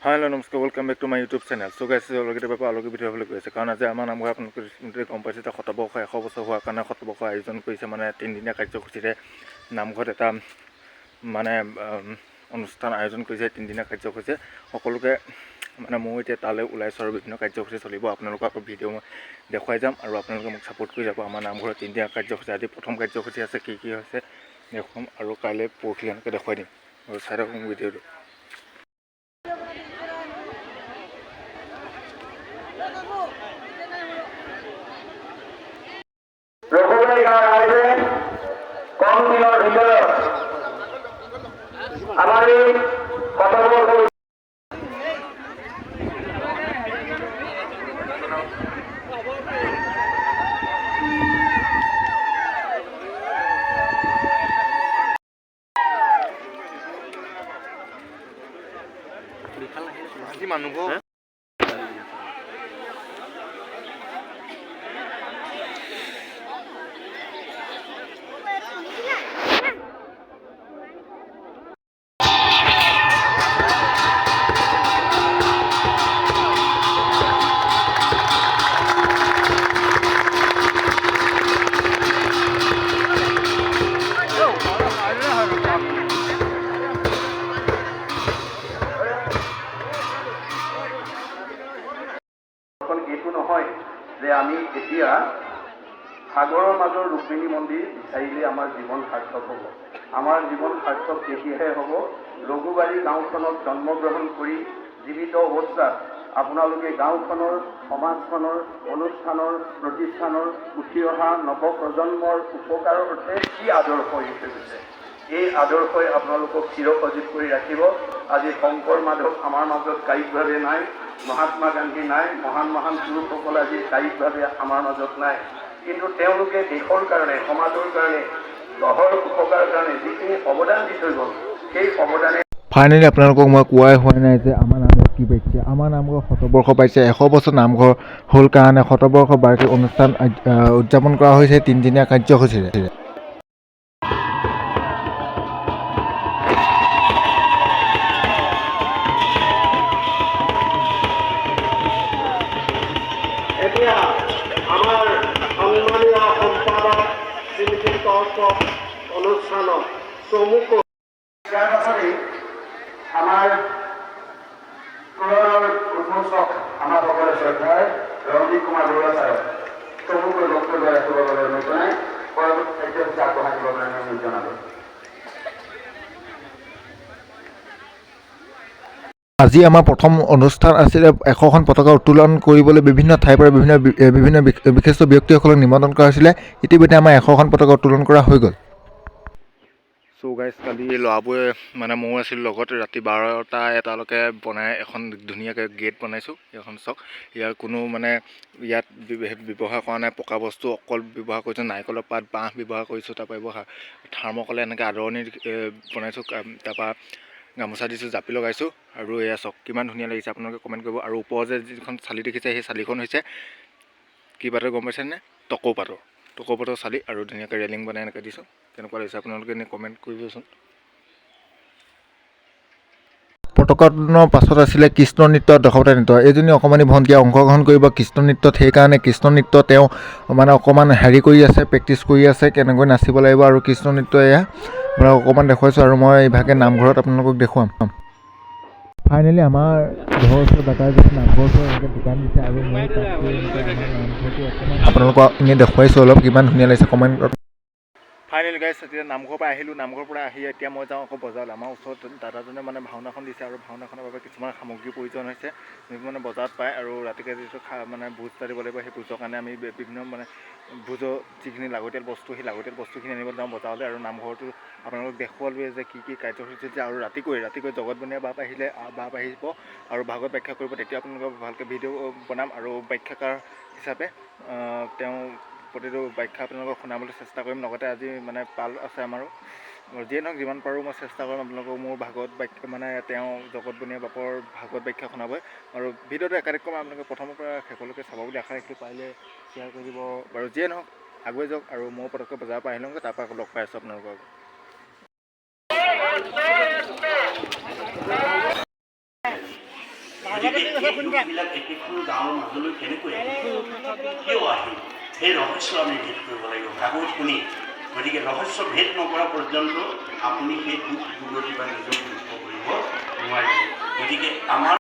Hello' নমস্কাৰ, welcome back to my YouTube channel. So' guys, already পৰা আলোকিত video' হ'বলৈ গৈ আছে, কাৰণ আজি আমাৰ নামঘৰ আপোনালোকে গম পাইছে যে শতবৰ্ষ 100 বছৰ হোৱাৰ কাৰণে শতবৰ্ষ আয়োজন কৰিছে, মানে 3 দিনীয়া কাৰ্যসূচীৰে নামঘৰত এটা মানে অনুষ্ঠান আয়োজন কৰিছে। 3 দিনীয়া কাৰ্যসূচী সকলোকে মানে ময়ো এতিয়া তালৈ ওলাইছোঁ আৰু বিভিন্ন কাৰ্যসূচী চলিব। আপোনালোকক আকৌ ভিডিঅ' মই দেখুৱাই যাম আৰু আপোনালোকে মোক ছাপোৰ্ট কৰি যাব। আমাৰ নামঘৰত 3 দিনীয়া কাৰ্যসূচী, আজি প্ৰথম কাৰ্যসূচী আছে, কি হৈছে দেখুৱাম আৰু কাইলৈ পৰহিলৈ এনেকৈ দেখুৱাই দিম। আৰু চাই থাকক ভিডিঅ'টো। ৰঘুবাৰী গাঁৱৰ ৰাইজে কম দিনৰ ভিতৰত আমাৰ এই শতবৰ্ষ মানুহবোৰ এইটো নহয় যে আমি এতিয়া সাগৰৰ মাজৰ ৰুক্মিণী মন্দিৰ বিচাৰিলে আমাৰ জীৱন সাৰ্থক হ'ব। আমাৰ জীৱন সাৰ্থক তেতিয়াহে হ'ব, ৰঘুবাৰী গাঁওখনত জন্মগ্ৰহণ কৰি জীৱিত অৱস্থাত আপোনালোকে গাঁওখনৰ, সমাজখনৰ, অনুষ্ঠানৰ, প্ৰতিষ্ঠানৰ উঠি অহা নৱপ্ৰজন্মৰ উপকাৰৰ অৰ্থে কি আদৰ্শ এৰি থৈ গৈছে, এই আদৰ্শই আপোনালোকক চিৰসজীৱ কৰি ৰাখিব। আজি শংকৰ মাধৱ আমাৰ মাজত কায়িকভাৱে নাই, মহাত্মা গান্ধী নাই, মহান মহান পুৰুষসকল আজি কায়িকভাৱে আমাৰ মাজত নাই, কিন্তু তেওঁলোকে দেশৰ কাৰণে, সমাজৰ কাৰণে, দহৰ উপকাৰৰ কাৰণে যিখিনি অৱদান দি থৈ গ'ল, সেই অৱদানে ফাইনেলি আপোনালোকক মই কোৱাই হোৱা নাই যে আমাৰ নামঘৰ কি পাইছে। আমাৰ নামঘৰ শতবৰ্ষ পাইছে, 100 বছৰ নামঘৰ হ'ল কাৰণে শতবৰ্ষ বাৰ্ষিক অনুষ্ঠান উদযাপন কৰা হৈছে 3 দিনীয়া কাৰ্যসূচীৰে। এতিয়া আমাৰ সন্মানীয় সম্পাদক শ্ৰীমতী অনুষ্ঠানত চমুকৈ ইয়াৰ পাছতেই আমাৰ পুৰণৰ উন্মোচক আমাৰ সকলোৰে শ্ৰদ্ধাৰ ৰঞ্জিত কুমাৰ বৰুৱা ছাৰক চমুকৈ বক্তব্য ৰাখিবৰ বাবে অনুৰোধ জনাই পৰৱৰ্তী কাৰ্যসূচী আগবঢ়াই দিবৰ কাৰণে অনুৰোধ জনালোঁ। আজি আমাৰ প্ৰথম অনুষ্ঠান আছিলে 100খন পতাকা উত্তোলন কৰিবলৈ বিভিন্ন ঠাইৰ পৰা বিভিন্ন বিশিষ্ট ব্যক্তিসকলক নিমন্ত্ৰণ কৰা হৈছিলে। ইতিমধ্যে আমাৰ 100খন পতাকা উত্তোলন কৰা হৈ গ'ল। চ' গাইজ, কালি ল'ৰাবোৰে মানে ময়ো আছিলোঁ লগত, ৰাতি 12টা 1টালৈকে বনাই এখন ধুনীয়াকৈ গেট বনাইছোঁ। এইখন চাওক, ইয়াৰ কোনো মানে ইয়াত ব্যৱহাৰ কৰা নাই পকা বস্তু, অকল ব্যৱহাৰ কৰিছোঁ নাৰিকলৰ পাত, বাঁহ ব্যৱহাৰ কৰিছোঁ। তাৰপৰা এইবোৰ থাৰ্মকলে এনেকৈ আদৰণি বনাইছোঁ। তাৰপৰা গামোচা দিছোঁ, জাপি লগাইছোঁ, আৰু এয়া চাওক কিমান ধুনীয়া লাগিছে। আপোনালোকে কমেণ্ট কৰিব। আৰু ওপৰৰ যে যিখন চালি দেখিছে, সেই চালিখন হৈছে কি পাতৰ গম পাইছেনে? টকৌ পাতৰ চালি, আৰু ধুনীয়াকৈ ৰেলিং বনাই এনেকৈ দিছোঁ। কেনেকুৱা লাগিছে আপোনালোকে এনেই কমেণ্ট কৰিবচোন। পতাকা উত্তোলনৰ পাছত আছিলে কৃষ্ণ নৃত্য, দশৱতাৰ নৃত্য। এইজনী অকণমানি ভণ্টিয়ে অংশগ্ৰহণ কৰিব কৃষ্ণ নৃত্যত, সেইকাৰণে কৃষ্ণ নৃত্য তেওঁ মানে অকণমান কৰি আছে, প্ৰেক্টিচ কৰি আছে কেনেকৈ নাচিব লাগিব। আৰু কৃষ্ণ নৃত্য এয়া আপোনালোকক অকণমান দেখুৱাইছোঁ, আৰু মই ইভাগে নামঘৰত আপোনালোকক দেখুৱাম। ফাইনেলি আমাৰ ঘৰৰ ওচৰত দাদাই যেতিয়া নামঘৰ ওচৰত এনেকৈ দোকান দিছে, আৰু মই তাত গৈ এনেকৈ আমাৰ নামঘৰটো অকণমান আপোনালোকক এনেই দেখুৱাইছোঁ অলপ, কিমান ধুনীয়া লাগিছে কমেণ্টত। ফাইনেলি গাইছ, এতিয়া নামঘৰৰ পৰা আহিলোঁ। নামঘৰৰ পৰা আহি এতিয়া মই যাওঁ আকৌ বজাৰলৈ। আমাৰ ওচৰত দাদাজনে মানে ভাওনাখন দিছে, আৰু ভাওনাখনৰ বাবে কিছুমান সামগ্ৰীৰ প্ৰয়োজন হৈছে, যিবোৰ মানে বজাৰত পায়। আৰু ৰাতিকৈ যিটো মানে ভোজ এটা দিব লাগিব, সেই ভোজৰ কাৰণে আমি বিভিন্ন মানে ভোজৰ যিখিনি লাগতিয়াল বস্তু, সেই লাগতিয়াল বস্তুখিনি আনিব যাওঁ বজাৰলৈ। আৰু নামঘৰটো আপোনালোকক দেখুৱালোৱে যে কি কাৰ্যসূচী হৈছে। আৰু ৰাতিকৈ জগতবনীয়া বাপ আহিব, আৰু ভাগৱত ব্যাখ্যা কৰিব। তেতিয়া আপোনালোকক ভালকৈ ভিডিঅ' বনাম, আৰু ব্যাখ্যাকাৰ হিচাপে তেওঁ প্ৰতিটো ব্যাখ্যা আপোনালোকক শুনাবলৈ চেষ্টা কৰিম। লগতে আজি মানে পাল আছে আমাৰো, যিয়ে নহওক যিমান পাৰোঁ মই চেষ্টা কৰিম আপোনালোকক মোৰ ভাগৱত ব্যাখ্যা মানে তেওঁ জগতবনীয়া বাপৰ ভাগৱত ব্যাখ্যা শুনাবই। আৰু ভিডিঅ'টো একাধিক্ৰমে আপোনালোকে প্ৰথমৰ পৰা শেষলৈকে চাব বুলি আশা ৰাখিলোঁ। পাৰিলে শ্বেয়াৰ কৰি দিব বাৰু। যিয়ে নহওক আগুৱাই যাওক, আৰু মই পটককৈ বজাৰৰ পৰা আহি লওঁগৈ, তাৰপৰা আকৌ লগ পাই আছোঁ আপোনালোকক। গতিকে এই দুখবিলাক একেখন গাঁৱৰ মাজলৈ কেনেকৈ আহিল, কিয় আহিল, সেই ৰহস্য আমি ভেদ কৰিব লাগিব ভাগৱত শুনি। গতিকে ৰহস্য ভেদ নকৰা পৰ্যন্ত আপুনি সেই দুখ দুৰ্গতি বা নিজক মুক্ত কৰিব নোৱাৰিব। গতিকে আমাৰ